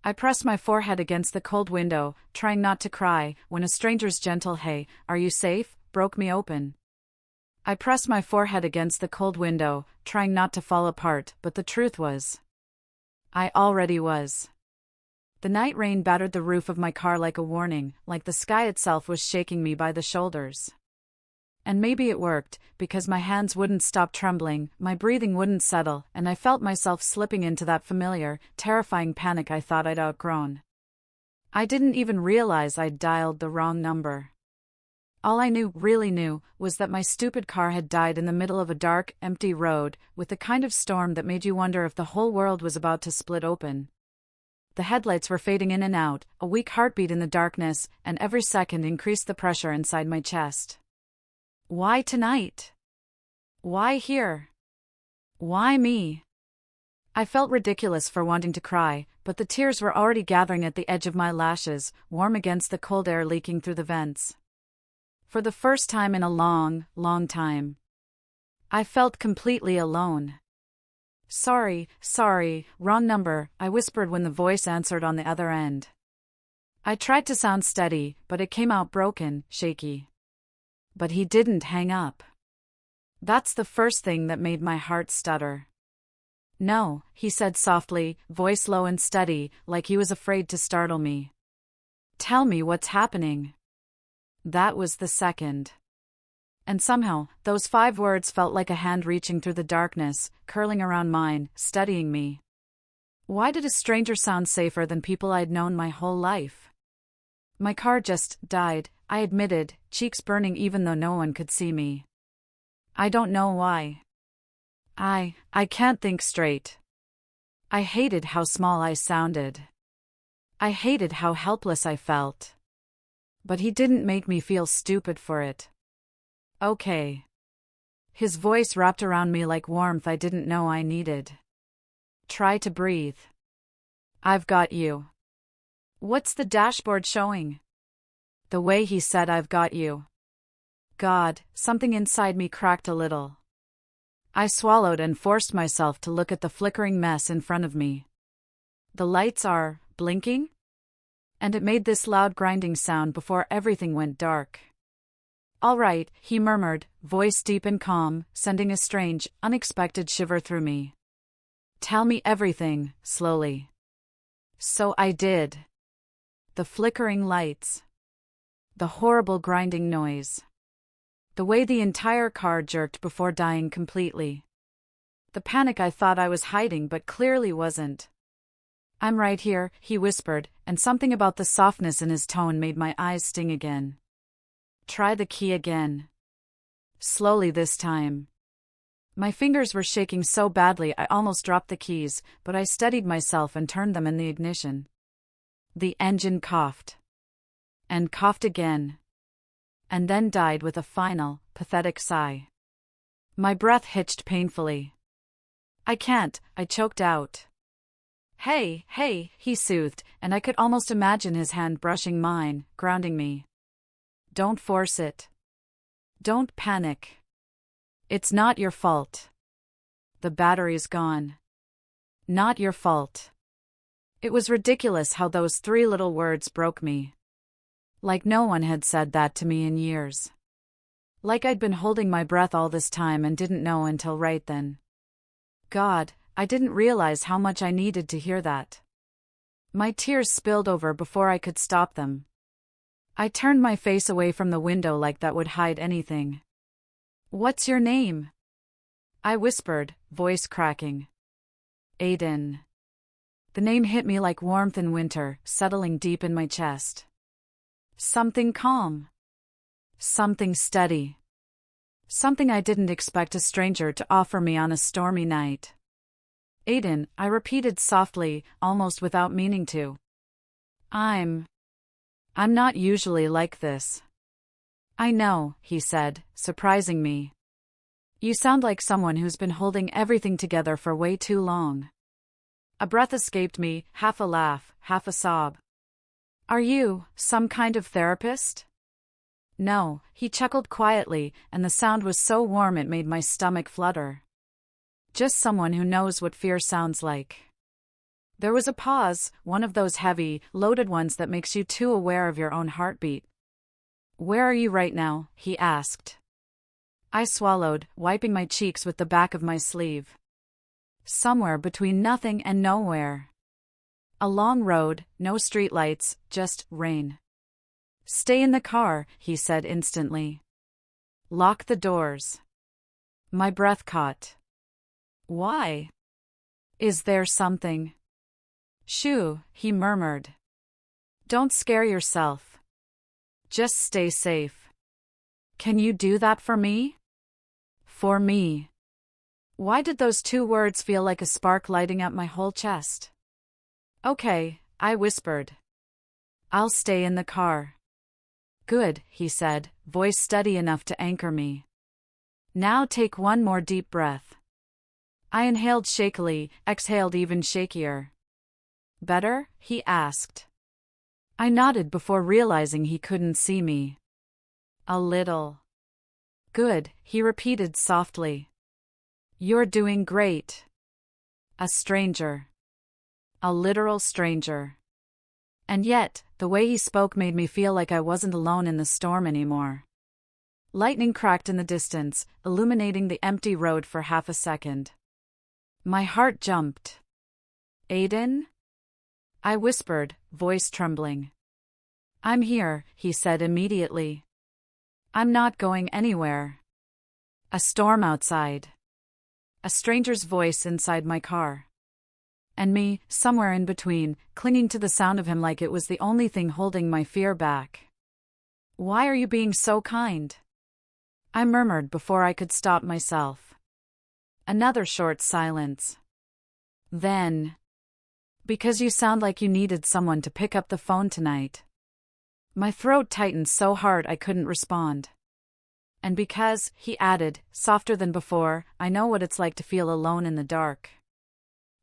I pressed my forehead against the cold window, trying not to cry, when a stranger's gentle "Hey, are you safe?" broke me open. I pressed my forehead against the cold window, trying not to fall apart, but the truth was, I already was. The night rain battered the roof of my car like a warning, like the sky itself was shaking me by the shoulders. And maybe it worked, because my hands wouldn't stop trembling, my breathing wouldn't settle, and I felt myself slipping into that familiar, terrifying panic I thought I'd outgrown. I didn't even realize I'd dialed the wrong number. All I really knew, was that my stupid car had died in the middle of a dark, empty road, with the kind of storm that made you wonder if the whole world was about to split open. The headlights were fading in and out, a weak heartbeat in the darkness, and every second increased the pressure inside my chest. Why tonight? Why here? Why me? I felt ridiculous for wanting to cry, but the tears were already gathering at the edge of my lashes, warm against the cold air leaking through the vents. For the first time in a long, long time, I felt completely alone. Sorry, wrong number, I whispered when the voice answered on the other end. I tried to sound steady, but it came out broken, shaky. But he didn't hang up. That's the first thing that made my heart stutter. No, he said softly, voice low and steady, like he was afraid to startle me. Tell me what's happening. That was the second. And somehow, those 5 words felt like a hand reaching through the darkness, curling around mine, steadying me. Why did a stranger sound safer than people I'd known my whole life? My car just died, I admitted, cheeks burning even though no one could see me. I don't know why. I can't think straight. I hated how small I sounded. I hated how helpless I felt. But he didn't make me feel stupid for it. Okay. His voice wrapped around me like warmth I didn't know I needed. Try to breathe. I've got you. What's the dashboard showing? The way he said I've got you. God, something inside me cracked a little. I swallowed and forced myself to look at the flickering mess in front of me. The lights are blinking? And it made this loud grinding sound before everything went dark. All right, he murmured, voice deep and calm, sending a strange, unexpected shiver through me. Tell me everything, slowly. So I did. The flickering lights. The horrible grinding noise. The way the entire car jerked before dying completely. The panic I thought I was hiding but clearly wasn't. I'm right here, he whispered, and something about the softness in his tone made my eyes sting again. Try the key again. Slowly this time. My fingers were shaking so badly I almost dropped the keys, but I steadied myself and turned them in the ignition. The engine coughed. And coughed again. And then died with a final, pathetic sigh. My breath hitched painfully. I can't, I choked out. Hey, he soothed, and I could almost imagine his hand brushing mine, grounding me. Don't force it. Don't panic. It's not your fault. The battery's gone. Not your fault. It was ridiculous how those 3 little words broke me. Like no one had said that to me in years. Like I'd been holding my breath all this time and didn't know until right then. God, I didn't realize how much I needed to hear that. My tears spilled over before I could stop them. I turned my face away from the window like that would hide anything. What's your name? I whispered, voice cracking. Aiden. The name hit me like warmth in winter, settling deep in my chest. Something calm. Something steady. Something I didn't expect a stranger to offer me on a stormy night. Aiden, I repeated softly, almost without meaning to. I'm not usually like this. I know, he said, surprising me. You sound like someone who's been holding everything together for way too long. A breath escaped me, half a laugh, half a sob. Are you some kind of therapist? No, he chuckled quietly, and the sound was so warm it made my stomach flutter. Just someone who knows what fear sounds like. There was a pause, one of those heavy, loaded ones that makes you too aware of your own heartbeat. "Where are you right now?" he asked. I swallowed, wiping my cheeks with the back of my sleeve. "Somewhere between nothing and nowhere. A long road, no streetlights, just rain." "Stay in the car," he said instantly. "Lock the doors." My breath caught. "Why? Is there something?" "Shoo," he murmured. "Don't scare yourself. Just stay safe." "Can you do that for me?" For me. Why did those two words feel like a spark lighting up my whole chest? "Okay," I whispered. "I'll stay in the car." "Good," he said, voice steady enough to anchor me. "Now take one more deep breath." I inhaled shakily, exhaled even shakier. "Better?" he asked. I nodded before realizing he couldn't see me. "A little." "Good," he repeated softly. "You're doing great." A stranger. A literal stranger. And yet, the way he spoke made me feel like I wasn't alone in the storm anymore. Lightning cracked in the distance, illuminating the empty road for half a second. My heart jumped. "Aiden?" I whispered, voice trembling. "I'm here," he said immediately. "I'm not going anywhere." A storm outside. A stranger's voice inside my car. And me, somewhere in between, clinging to the sound of him like it was the only thing holding my fear back. "Why are you being so kind?" I murmured before I could stop myself. Another short silence. Then, "Because you sound like you needed someone to pick up the phone tonight." My throat tightened so hard I couldn't respond. "And because," he added, softer than before, "I know what it's like to feel alone in the dark."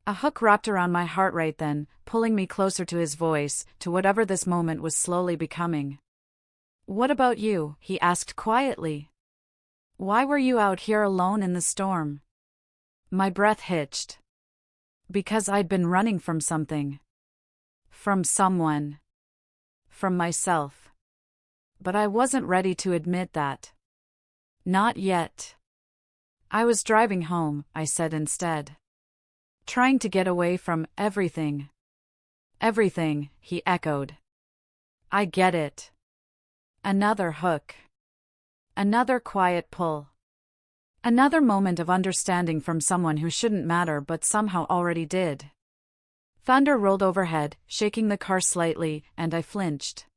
A hook wrapped around my heart right then, pulling me closer to his voice, to whatever this moment was slowly becoming. "What about you?" he asked quietly. "Why were you out here alone in the storm?" My breath hitched. "Because I'd been running from something. From someone. From myself. But I wasn't ready to admit that. Not yet." "I was driving home," I said instead. "Trying to get away from everything." "Everything," he echoed. "I get it." Another hook. Another quiet pull. Another moment of understanding from someone who shouldn't matter but somehow already did. Thunder rolled overhead, shaking the car slightly, and I flinched.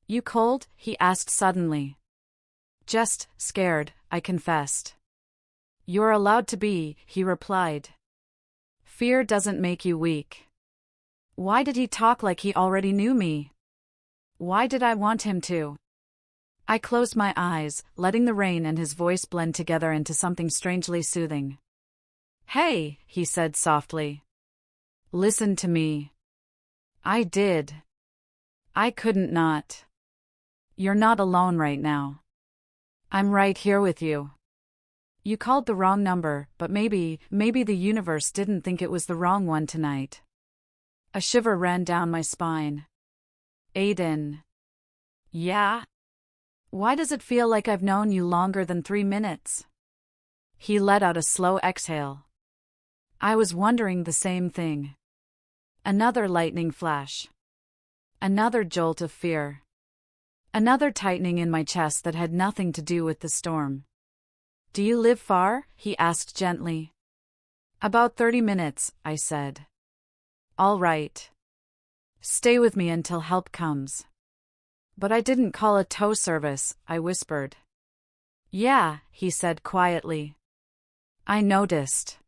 "You cold?" he asked suddenly. "Just scared," I confessed. "You're allowed to be," he replied. "Fear doesn't make you weak." Why did he talk like he already knew me? Why did I want him to? I closed my eyes, letting the rain and his voice blend together into something strangely soothing. "Hey," he said softly. "Listen to me." I did. I couldn't not. "You're not alone right now. I'm right here with you. You called the wrong number, but maybe the universe didn't think it was the wrong one tonight." A shiver ran down my spine. "Aiden." "Yeah? Why does it feel like I've known you longer than 3 minutes?" He let out a slow exhale. I was wondering the same thing. Another lightning flash. Another jolt of fear. Another tightening in my chest that had nothing to do with the storm. "Do you live far?" he asked gently. "About 30 minutes, I said. "All right. Stay with me until help comes." "But I didn't call a tow service," I whispered. "Yeah," he said quietly. I noticed.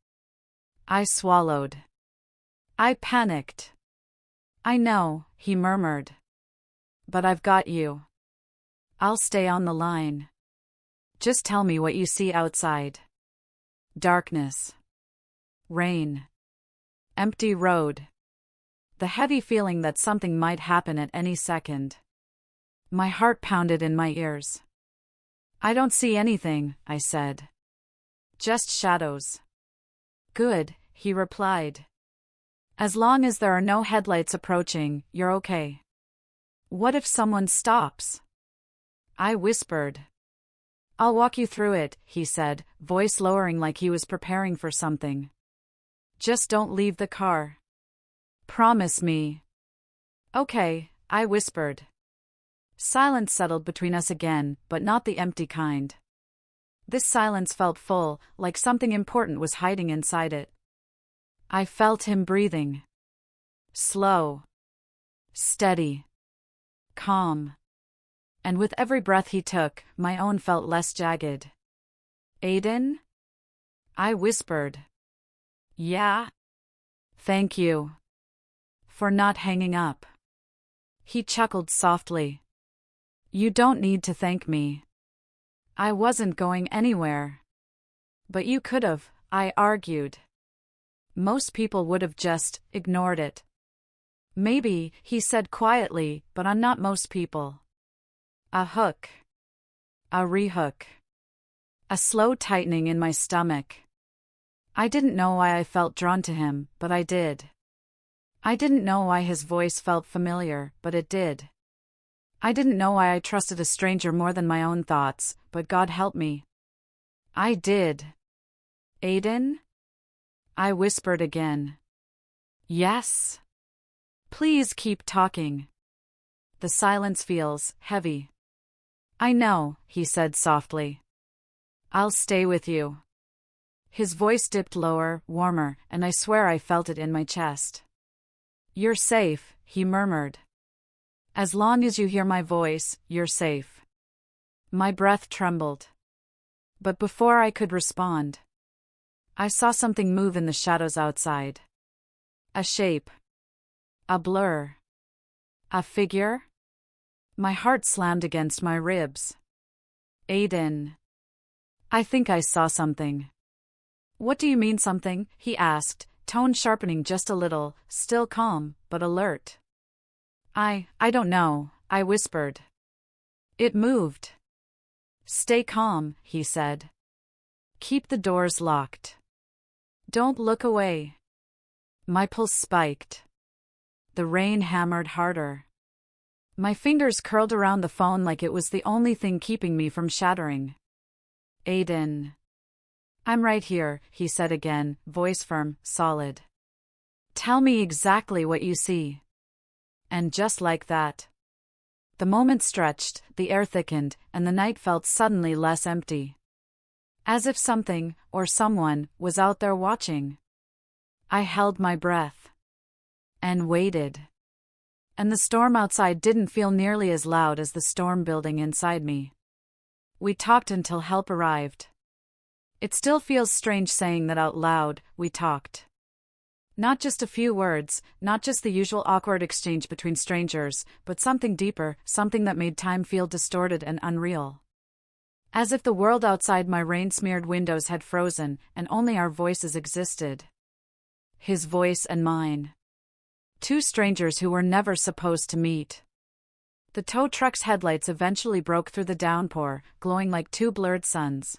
I swallowed. I panicked. "I know," he murmured. "But I've got you. I'll stay on the line. Just tell me what you see outside." Darkness. Rain. Empty road. The heavy feeling that something might happen at any second. My heart pounded in my ears. "I don't see anything," I said. "Just shadows." "Good," he replied. As long as there are no headlights approaching, you're okay. What if someone stops? I whispered. I'll walk you through it, he said, voice lowering like he was preparing for something. Just don't leave the car. Promise me. Okay, I whispered. Silence settled between us again, but not the empty kind. This silence felt full, like something important was hiding inside it. I felt him breathing. Slow. Steady. Calm. And with every breath he took, my own felt less jagged. Aiden? I whispered. Yeah? Thank you. For not hanging up. He chuckled softly. You don't need to thank me. I wasn't going anywhere. But you could've, I argued. Most people would have just ignored it. Maybe, he said quietly, but I'm not most people. A hook. A rehook. A slow tightening in my stomach. I didn't know why I felt drawn to him, but I did. I didn't know why his voice felt familiar, but it did. I didn't know why I trusted a stranger more than my own thoughts, but God help me. I did. Aiden? I whispered again. Yes? Please keep talking. The silence feels heavy. I know, he said softly. I'll stay with you. His voice dipped lower, warmer, and I swear I felt it in my chest. You're safe, he murmured. As long as you hear my voice, you're safe. My breath trembled. But before I could respond, I saw something move in the shadows outside. A shape. A blur. A figure? My heart slammed against my ribs. Aiden. I think I saw something. What do you mean something? He asked, tone sharpening just a little, still calm, but alert. I don't know, I whispered. It moved. Stay calm, he said. Keep the doors locked. Don't look away. My pulse spiked. The rain hammered harder. My fingers curled around the phone like it was the only thing keeping me from shattering. Aiden. I'm right here, he said again, voice firm, solid. Tell me exactly what you see. And just like that. The moment stretched, the air thickened, and the night felt suddenly less empty. As if something, or someone, was out there watching. I held my breath. And waited. And the storm outside didn't feel nearly as loud as the storm building inside me. We talked until help arrived. It still feels strange saying that out loud, we talked. Not just a few words, not just the usual awkward exchange between strangers, but something deeper, something that made time feel distorted and unreal. As if the world outside my rain-smeared windows had frozen, and only our voices existed. His voice and mine. Two strangers who were never supposed to meet. The tow truck's headlights eventually broke through the downpour, glowing like two blurred suns.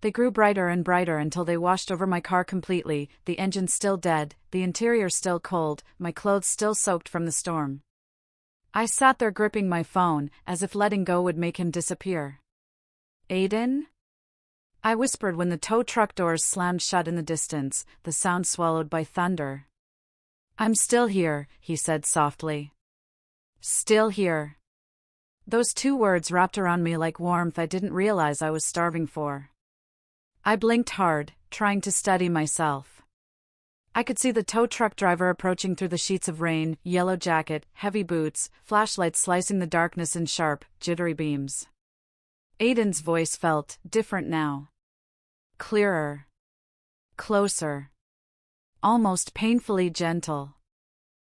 They grew brighter and brighter until they washed over my car completely, the engine still dead, the interior still cold, my clothes still soaked from the storm. I sat there gripping my phone, as if letting go would make him disappear. Aiden? I whispered when the tow truck doors slammed shut in the distance, the sound swallowed by thunder. I'm still here, he said softly. Still here. Those two words wrapped around me like warmth I didn't realize I was starving for. I blinked hard, trying to steady myself. I could see the tow truck driver approaching through the sheets of rain, yellow jacket, heavy boots, flashlights slicing the darkness in sharp, jittery beams. Aiden's voice felt different now. Clearer. Closer. Almost painfully gentle.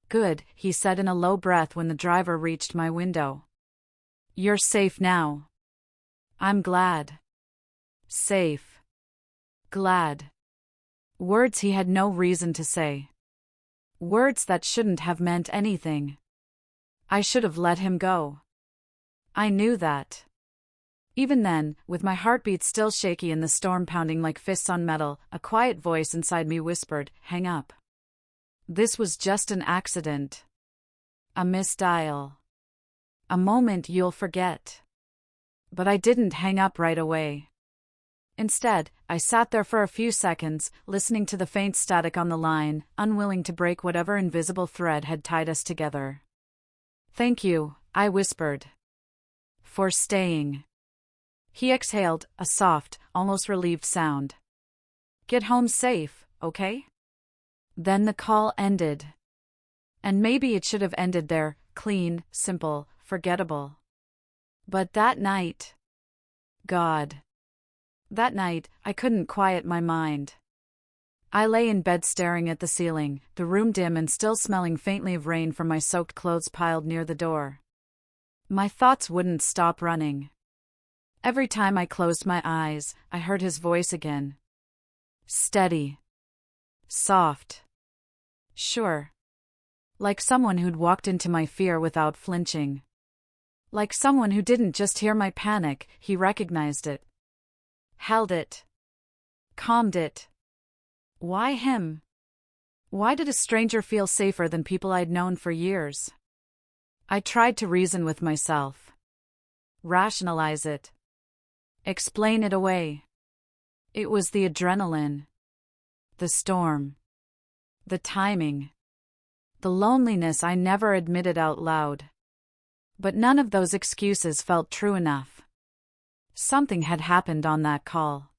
Good, he said in a low breath when the driver reached my window. You're safe now. I'm glad. Safe. Glad. Words he had no reason to say. Words that shouldn't have meant anything. I should have let him go. I knew that. Even then, with my heartbeat still shaky and the storm pounding like fists on metal, a quiet voice inside me whispered, hang up. This was just an accident. A misdial. A moment you'll forget. But I didn't hang up right away. Instead, I sat there for a few seconds, listening to the faint static on the line, unwilling to break whatever invisible thread had tied us together. "Thank you," I whispered. "For staying." He exhaled, a soft, almost relieved sound. "Get home safe, okay?" Then the call ended. And maybe it should have ended there, clean, simple, forgettable. But that night... God. That night, I couldn't quiet my mind. I lay in bed staring at the ceiling, the room dim and still smelling faintly of rain from my soaked clothes piled near the door. My thoughts wouldn't stop running. Every time I closed my eyes, I heard his voice again. Steady. Soft. Sure. Like someone who'd walked into my fear without flinching. Like someone who didn't just hear my panic, he recognized it. Held it. Calmed it. Why him? Why did a stranger feel safer than people I'd known for years? I tried to reason with myself. Rationalize it. Explain it away. It was the adrenaline. The storm. The timing. The loneliness I never admitted out loud. But none of those excuses felt true enough. Something had happened on that call.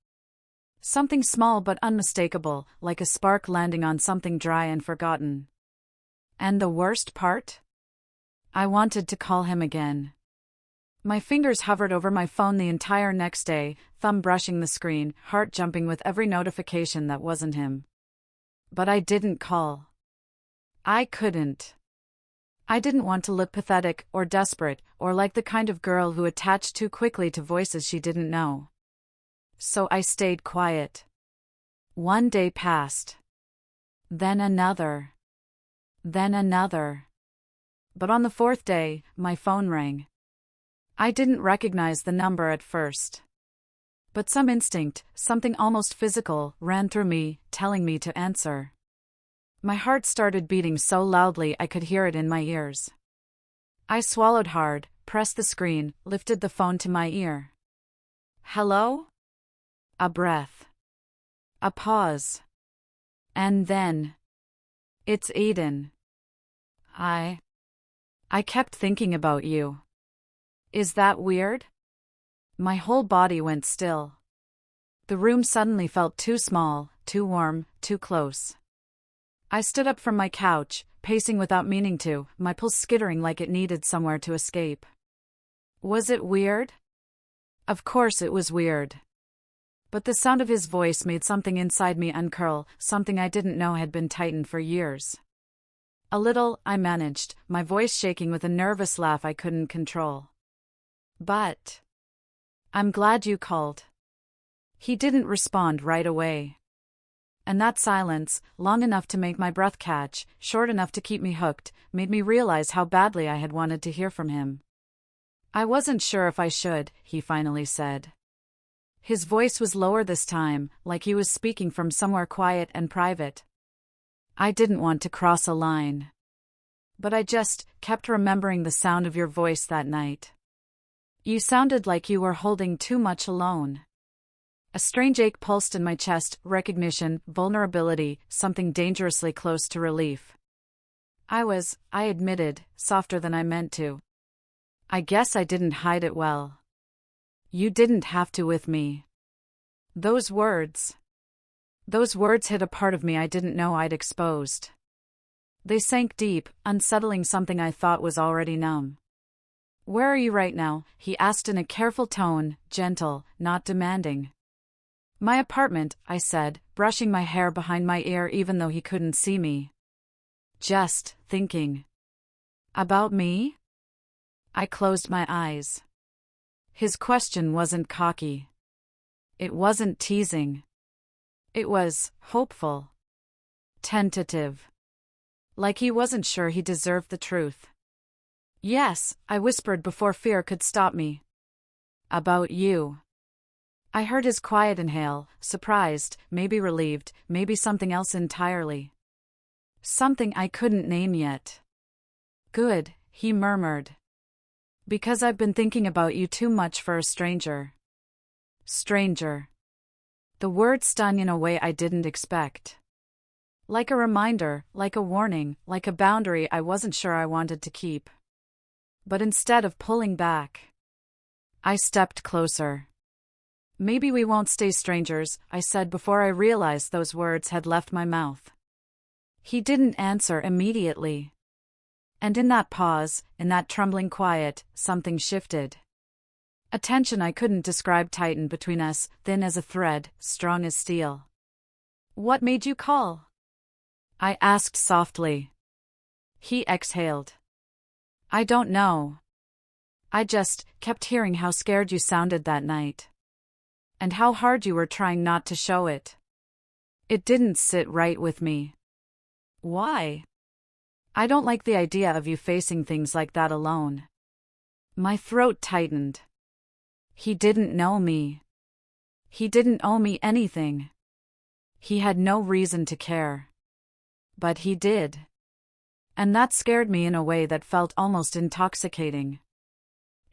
Something small but unmistakable, like a spark landing on something dry and forgotten. And the worst part? I wanted to call him again. My fingers hovered over my phone the entire next day, thumb brushing the screen, heart jumping with every notification that wasn't him. But I didn't call. I couldn't. I didn't want to look pathetic or desperate or like the kind of girl who attached too quickly to voices she didn't know. So I stayed quiet. One day passed. Then another. Then another. But on the fourth day, my phone rang. I didn't recognize the number at first. But some instinct, something almost physical, ran through me, telling me to answer. My heart started beating so loudly I could hear it in my ears. I swallowed hard, pressed the screen, lifted the phone to my ear. Hello? A breath. A pause. And then... It's Aiden. I kept thinking about you. Is that weird? My whole body went still. The room suddenly felt too small, too warm, too close. I stood up from my couch, pacing without meaning to, my pulse skittering like it needed somewhere to escape. Was it weird? Of course it was weird. But the sound of his voice made something inside me uncurl, something I didn't know had been tightened for years. A little, I managed, my voice shaking with a nervous laugh I couldn't control. But... I'm glad you called. He didn't respond right away. And that silence, long enough to make my breath catch, short enough to keep me hooked, made me realize how badly I had wanted to hear from him. I wasn't sure if I should, he finally said. His voice was lower this time, like he was speaking from somewhere quiet and private. I didn't want to cross a line. But I just kept remembering the sound of your voice that night. You sounded like you were holding too much alone. A strange ache pulsed in my chest, recognition, vulnerability, something dangerously close to relief. I admitted, softer than I meant to. I guess I didn't hide it well. You didn't have to with me. Those words hit a part of me I didn't know I'd exposed. They sank deep, unsettling something I thought was already numb. Where are you right now? He asked in a careful tone, gentle, not demanding. My apartment, I said, brushing my hair behind my ear even though he couldn't see me. Just thinking. About me? I closed my eyes. His question wasn't cocky. It wasn't teasing. It was hopeful. Tentative. Like he wasn't sure he deserved the truth. Yes, I whispered before fear could stop me. About you. I heard his quiet inhale, surprised, maybe relieved, maybe something else entirely. Something I couldn't name yet. Good, he murmured. Because I've been thinking about you too much for a stranger. Stranger. The word stung in a way I didn't expect. Like a reminder, like a warning, like a boundary I wasn't sure I wanted to keep. But instead of pulling back, I stepped closer. Maybe we won't stay strangers, I said before I realized those words had left my mouth. He didn't answer immediately. And in that pause, in that trembling quiet, something shifted. A tension I couldn't describe tightened between us, thin as a thread, strong as steel. What made you call? I asked softly. He exhaled. I don't know. I just kept hearing how scared you sounded that night. And how hard you were trying not to show it. It didn't sit right with me. Why? I don't like the idea of you facing things like that alone. My throat tightened. He didn't know me. He didn't owe me anything. He had no reason to care. But he did. And that scared me in a way that felt almost intoxicating.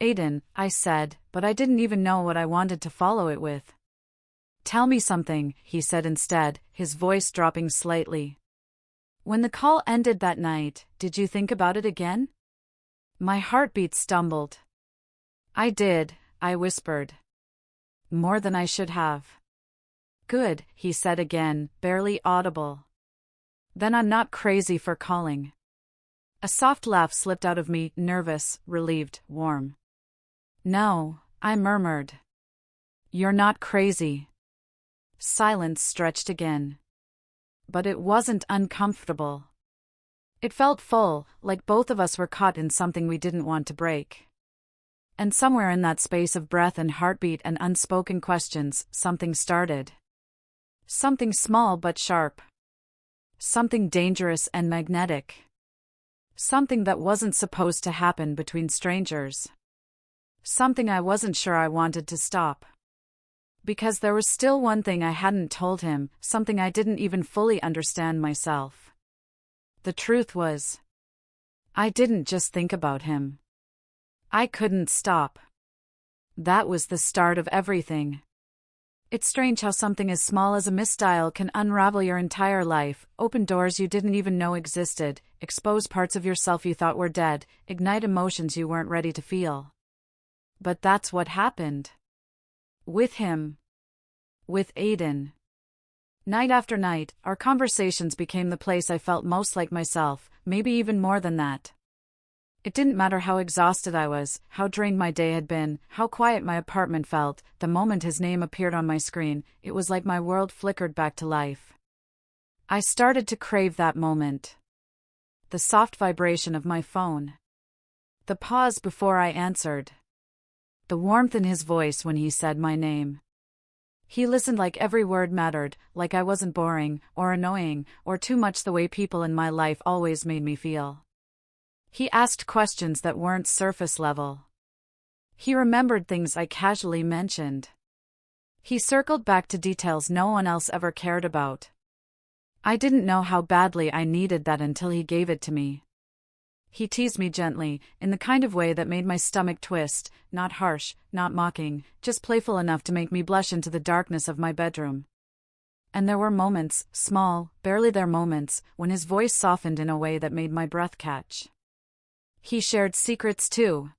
Aiden, I said, but I didn't even know what I wanted to follow it with. Tell me something, he said instead, his voice dropping slightly. When the call ended that night, did you think about it again? My heartbeat stumbled. I did, I whispered. More than I should have. Good, he said again, barely audible. Then I'm not crazy for calling. A soft laugh slipped out of me, nervous, relieved, warm. No, I murmured. You're not crazy. Silence stretched again. But it wasn't uncomfortable. It felt full, like both of us were caught in something we didn't want to break. And somewhere in that space of breath and heartbeat and unspoken questions, something started. Something small but sharp. Something dangerous and magnetic. Something that wasn't supposed to happen between strangers. Something I wasn't sure I wanted to stop. Because there was still one thing I hadn't told him, something I didn't even fully understand myself. The truth was, I didn't just think about him. I couldn't stop. That was the start of everything. It's strange how something as small as a misdial can unravel your entire life, open doors you didn't even know existed, expose parts of yourself you thought were dead, ignite emotions you weren't ready to feel. But that's what happened. With him. With Aiden. Night after night, our conversations became the place I felt most like myself, maybe even more than that. It didn't matter how exhausted I was, how drained my day had been, how quiet my apartment felt, the moment his name appeared on my screen, it was like my world flickered back to life. I started to crave that moment. The soft vibration of my phone. The pause before I answered. The warmth in his voice when he said my name. He listened like every word mattered, like I wasn't boring, or annoying, or too much the way people in my life always made me feel. He asked questions that weren't surface level. He remembered things I casually mentioned. He circled back to details no one else ever cared about. I didn't know how badly I needed that until he gave it to me. He teased me gently, in the kind of way that made my stomach twist, not harsh, not mocking, just playful enough to make me blush into the darkness of my bedroom. And there were moments, small, barely there moments, when his voice softened in a way that made my breath catch. He shared secrets too.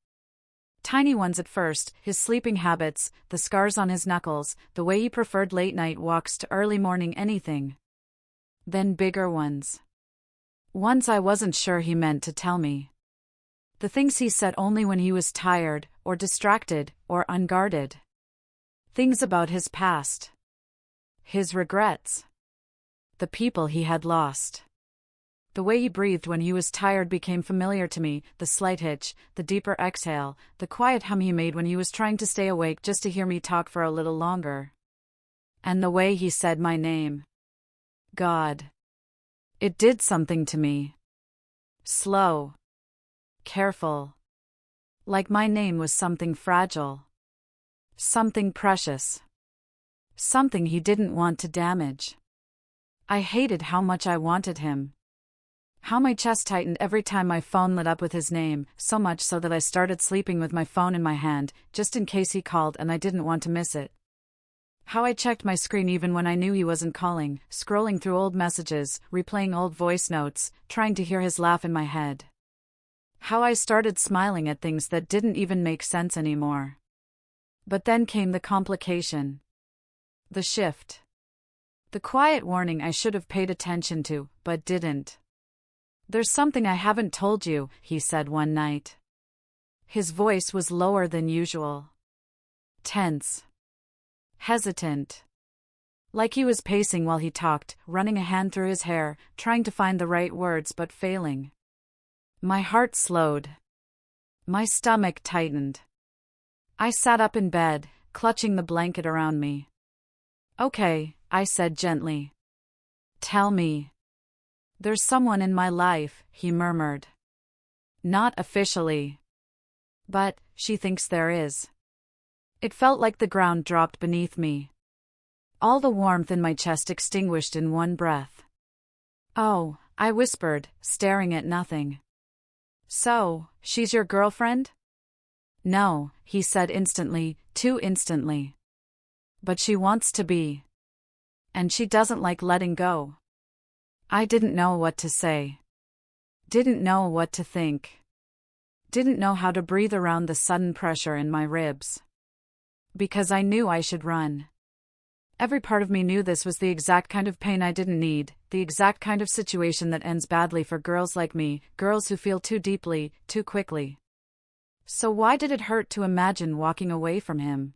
Tiny ones at first, his sleeping habits, the scars on his knuckles, the way he preferred late-night walks to early morning anything. Then bigger ones. Ones I wasn't sure he meant to tell me. The things he said only when he was tired, or distracted, or unguarded. Things about his past. His regrets. The people he had lost. The way he breathed when he was tired became familiar to me, the slight hitch, the deeper exhale, the quiet hum he made when he was trying to stay awake just to hear me talk for a little longer. And the way he said my name. God. It did something to me. Slow. Careful. Like my name was something fragile. Something precious. Something he didn't want to damage. I hated how much I wanted him. How my chest tightened every time my phone lit up with his name, so much so that I started sleeping with my phone in my hand, just in case he called and I didn't want to miss it. How I checked my screen even when I knew he wasn't calling, scrolling through old messages, replaying old voice notes, trying to hear his laugh in my head. How I started smiling at things that didn't even make sense anymore. But then came the complication. The shift. The quiet warning I should have paid attention to, but didn't. "There's something I haven't told you," he said one night. His voice was lower than usual. Tense. Hesitant. Like he was pacing while he talked, running a hand through his hair, trying to find the right words but failing. My heart slowed. My stomach tightened. I sat up in bed, clutching the blanket around me. "Okay," I said gently. "Tell me." "There's someone in my life," he murmured. "Not officially. But she thinks there is." It felt like the ground dropped beneath me. All the warmth in my chest extinguished in one breath. "Oh," I whispered, staring at nothing. "So, she's your girlfriend?" "No," he said instantly, too instantly. "But she wants to be. And she doesn't like letting go." I didn't know what to say. Didn't know what to think. Didn't know how to breathe around the sudden pressure in my ribs. Because I knew I should run. Every part of me knew this was the exact kind of pain I didn't need, the exact kind of situation that ends badly for girls like me, girls who feel too deeply, too quickly. So why did it hurt to imagine walking away from him?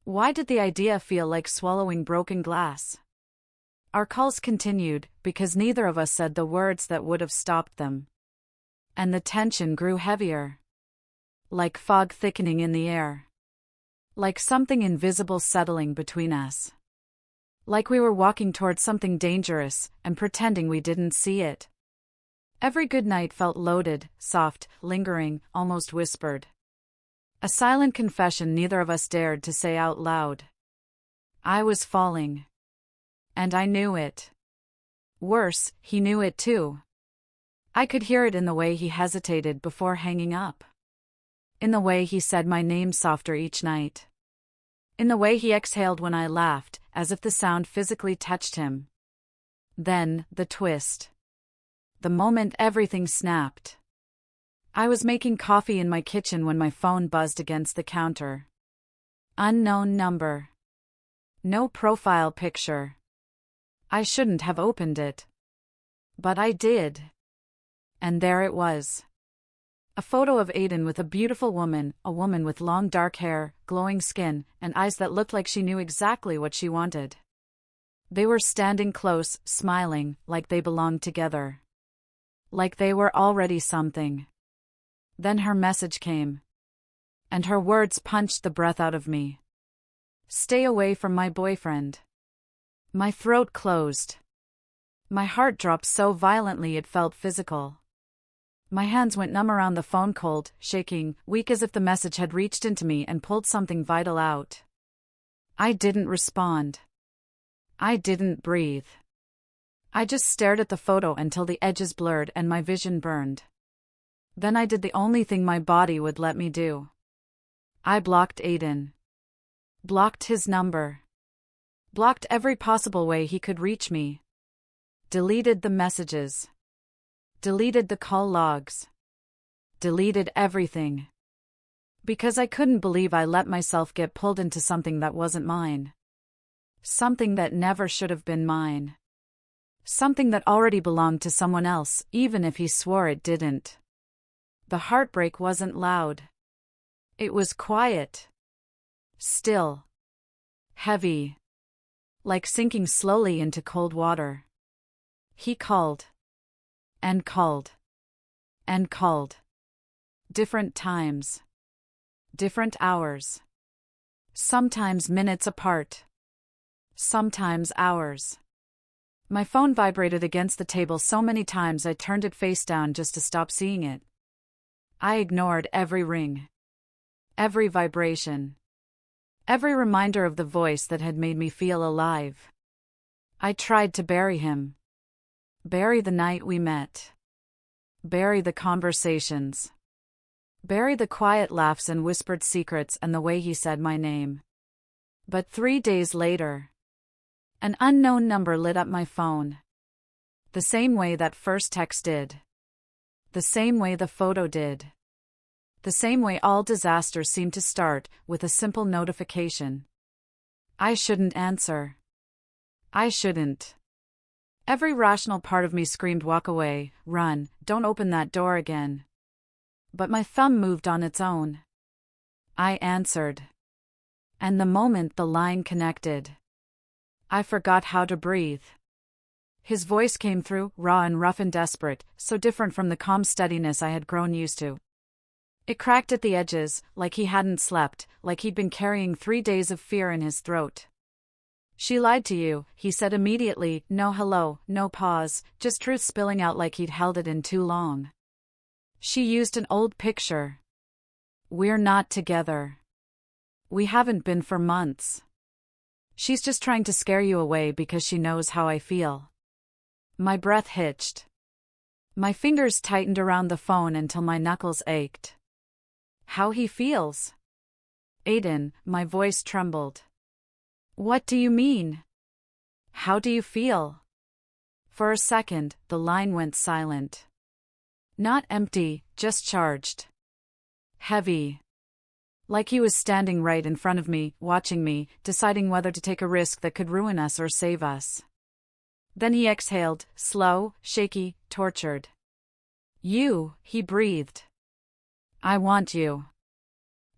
Why did the idea feel like swallowing broken glass? Our calls continued, because neither of us said the words that would have stopped them. And the tension grew heavier. Like fog thickening in the air. Like something invisible settling between us. Like we were walking towards something dangerous, and pretending we didn't see it. Every goodnight felt loaded, soft, lingering, almost whispered. A silent confession neither of us dared to say out loud. I was falling. And I knew it. Worse, he knew it too. I could hear it in the way he hesitated before hanging up. In the way he said my name softer each night. In the way he exhaled when I laughed, as if the sound physically touched him. Then, the twist. The moment everything snapped. I was making coffee in my kitchen when my phone buzzed against the counter. Unknown number. No profile picture. I shouldn't have opened it. But I did. And there it was. A photo of Aiden with a beautiful woman, a woman with long dark hair, glowing skin, and eyes that looked like she knew exactly what she wanted. They were standing close, smiling, like they belonged together. Like they were already something. Then her message came. And her words punched the breath out of me. Stay away from my boyfriend. My throat closed. My heart dropped so violently it felt physical. My hands went numb around the phone, cold, shaking, weak, as if the message had reached into me and pulled something vital out. I didn't respond. I didn't breathe. I just stared at the photo until the edges blurred and my vision burned. Then I did the only thing my body would let me do. I blocked Aiden. Blocked his number. Blocked every possible way he could reach me. Deleted the messages. Deleted the call logs. Deleted everything. Because I couldn't believe I let myself get pulled into something that wasn't mine. Something that never should have been mine. Something that already belonged to someone else, even if he swore it didn't. The heartbreak wasn't loud. It was quiet. Still. Heavy. Like sinking slowly into cold water. He called. And called. And called. Different times. Different hours. Sometimes minutes apart. Sometimes hours. My phone vibrated against the table so many times I turned it face down just to stop seeing it. I ignored every ring. Every vibration. Every reminder of the voice that had made me feel alive. I tried to bury him. Bury the night we met. Bury the conversations. Bury the quiet laughs and whispered secrets and the way he said my name. But 3 days later, an unknown number lit up my phone. The same way that first text did. The same way the photo did. The same way all disasters seem to start, with a simple notification. I shouldn't answer. I shouldn't. Every rational part of me screamed, walk away, run, don't open that door again. But my thumb moved on its own. I answered. And the moment the line connected, I forgot how to breathe. His voice came through, raw and rough and desperate, so different from the calm steadiness I had grown used to. It cracked at the edges, like he hadn't slept, like he'd been carrying 3 days of fear in his throat. She lied to you, he said immediately, no hello, no pause, just truth spilling out like he'd held it in too long. She used an old picture. We're not together. We haven't been for months. She's just trying to scare you away because she knows how I feel. My breath hitched. My fingers tightened around the phone until my knuckles ached. How he feels? Aiden, my voice trembled. What do you mean? How do you feel? For a second, the line went silent. Not empty, just charged. Heavy. Like he was standing right in front of me, watching me, deciding whether to take a risk that could ruin us or save us. Then he exhaled, slow, shaky, tortured. You, he breathed. I want you.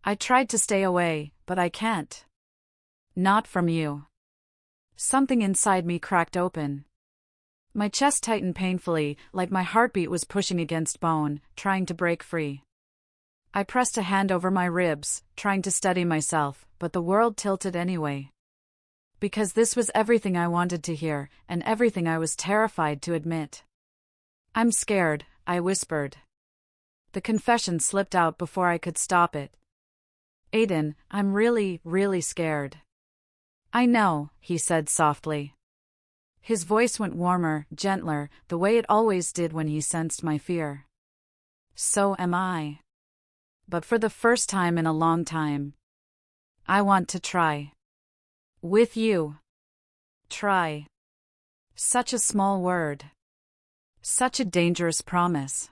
I tried to stay away, but I can't. Not from you. Something inside me cracked open. My chest tightened painfully, like my heartbeat was pushing against bone, trying to break free. I pressed a hand over my ribs, trying to steady myself, but the world tilted anyway. Because this was everything I wanted to hear, and everything I was terrified to admit. I'm scared, I whispered. The confession slipped out before I could stop it. Aiden, I'm really, really scared. I know, he said softly. His voice went warmer, gentler, the way it always did when he sensed my fear. So am I. But for the first time in a long time, I want to try. With you. Try. Such a small word. Such a dangerous promise.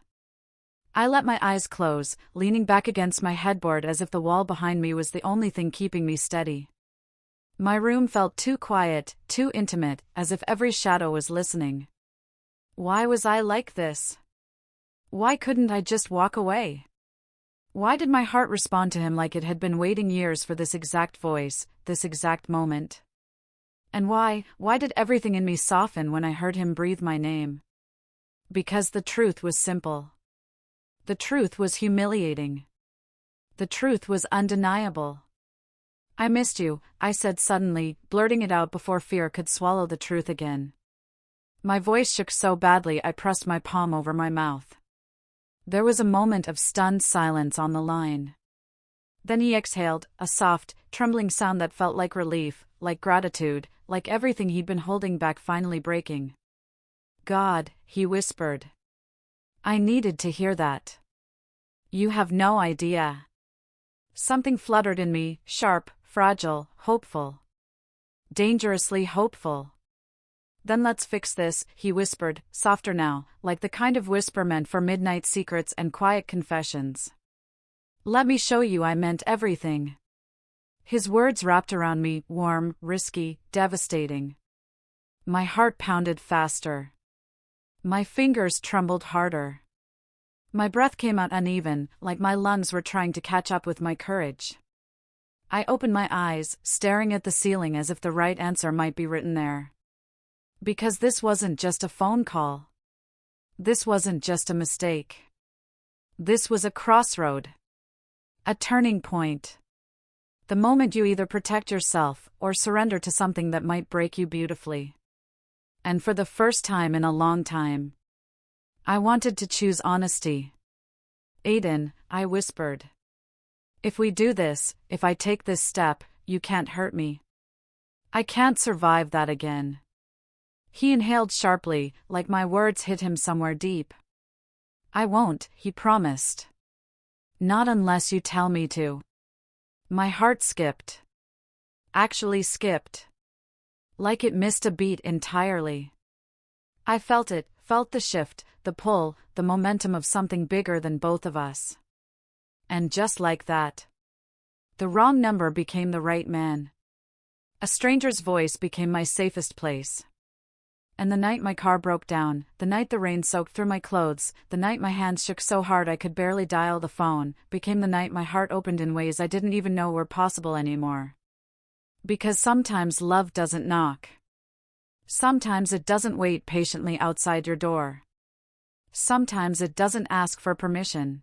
I let my eyes close, leaning back against my headboard as if the wall behind me was the only thing keeping me steady. My room felt too quiet, too intimate, as if every shadow was listening. Why was I like this? Why couldn't I just walk away? Why did my heart respond to him like it had been waiting years for this exact voice, this exact moment? And why did everything in me soften when I heard him breathe my name? Because the truth was simple. The truth was humiliating. The truth was undeniable. I missed you, I said suddenly, blurting it out before fear could swallow the truth again. My voice shook so badly I pressed my palm over my mouth. There was a moment of stunned silence on the line. Then he exhaled, a soft, trembling sound that felt like relief, like gratitude, like everything he'd been holding back finally breaking. God, he whispered. I needed to hear that. You have no idea. Something fluttered in me, sharp, fragile, hopeful. Dangerously hopeful. Then let's fix this, he whispered, softer now, like the kind of whisper meant for midnight secrets and quiet confessions. Let me show you I meant everything. His words wrapped around me, warm, risky, devastating. My heart pounded faster. My fingers trembled harder. My breath came out uneven, like my lungs were trying to catch up with my courage. I opened my eyes, staring at the ceiling as if the right answer might be written there. Because this wasn't just a phone call. This wasn't just a mistake. This was a crossroad. A turning point. The moment you either protect yourself or surrender to something that might break you beautifully. And for the first time in a long time, I wanted to choose honesty. Aiden, I whispered. If we do this, if I take this step, you can't hurt me. I can't survive that again. He inhaled sharply, like my words hit him somewhere deep. I won't, he promised. Not unless you tell me to. My heart skipped. Actually skipped. Like it missed a beat entirely. I felt it, felt the shift, the pull, the momentum of something bigger than both of us. And just like that, the wrong number became the right man. A stranger's voice became my safest place. And the night my car broke down, the night the rain soaked through my clothes, the night my hands shook so hard I could barely dial the phone, became the night my heart opened in ways I didn't even know were possible anymore. Because sometimes love doesn't knock. Sometimes it doesn't wait patiently outside your door. Sometimes it doesn't ask for permission.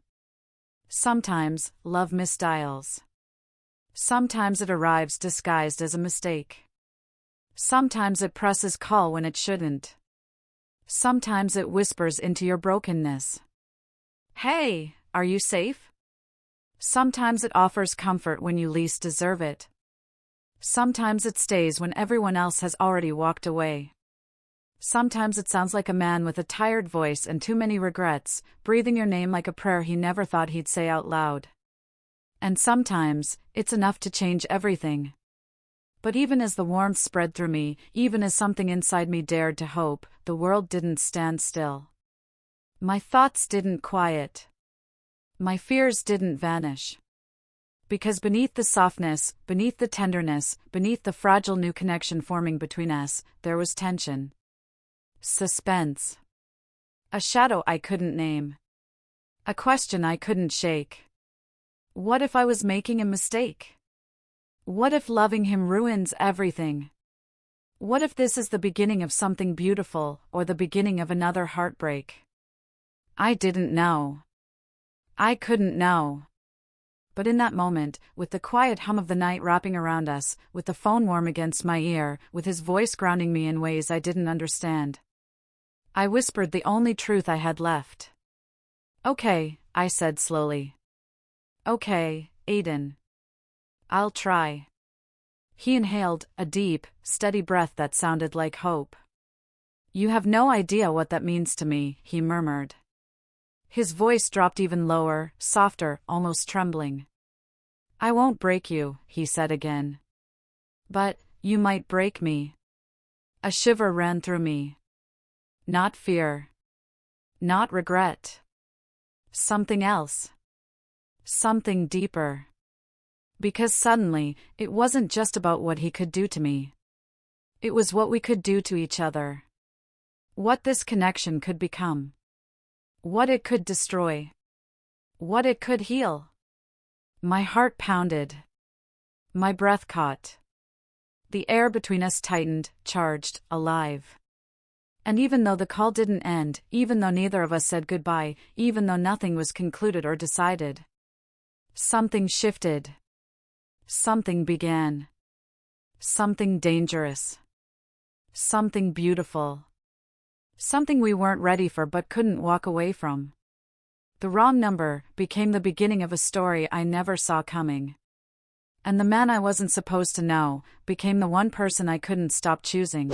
Sometimes love misdials. Sometimes it arrives disguised as a mistake. Sometimes it presses call when it shouldn't. Sometimes it whispers into your brokenness. Hey, are you safe? Sometimes it offers comfort when you least deserve it. Sometimes it stays when everyone else has already walked away. Sometimes it sounds like a man with a tired voice and too many regrets, breathing your name like a prayer he never thought he'd say out loud. And sometimes, it's enough to change everything. But even as the warmth spread through me, even as something inside me dared to hope, the world didn't stand still. My thoughts didn't quiet. My fears didn't vanish. Because beneath the softness, beneath the tenderness, beneath the fragile new connection forming between us, there was tension. Suspense. A shadow I couldn't name. A question I couldn't shake. What if I was making a mistake? What if loving him ruins everything? What if this is the beginning of something beautiful, or the beginning of another heartbreak? I didn't know. I couldn't know. But in that moment, with the quiet hum of the night wrapping around us, with the phone warm against my ear, with his voice grounding me in ways I didn't understand, I whispered the only truth I had left. Okay, I said slowly. Okay, Aiden. I'll try. He inhaled, a deep, steady breath that sounded like hope. You have no idea what that means to me, he murmured. His voice dropped even lower, softer, almost trembling. I won't break you, he said again. But, you might break me. A shiver ran through me. Not fear. Not regret. Something else. Something deeper. Because suddenly, it wasn't just about what he could do to me. It was what we could do to each other. What this connection could become. What it could destroy. What it could heal. My heart pounded. My breath caught. The air between us tightened, charged, alive. And even though the call didn't end, even though neither of us said goodbye, even though nothing was concluded or decided, something shifted. Something began. Something dangerous. Something beautiful. Something we weren't ready for but couldn't walk away from. The wrong number became the beginning of a story I never saw coming. And the man I wasn't supposed to know became the one person I couldn't stop choosing.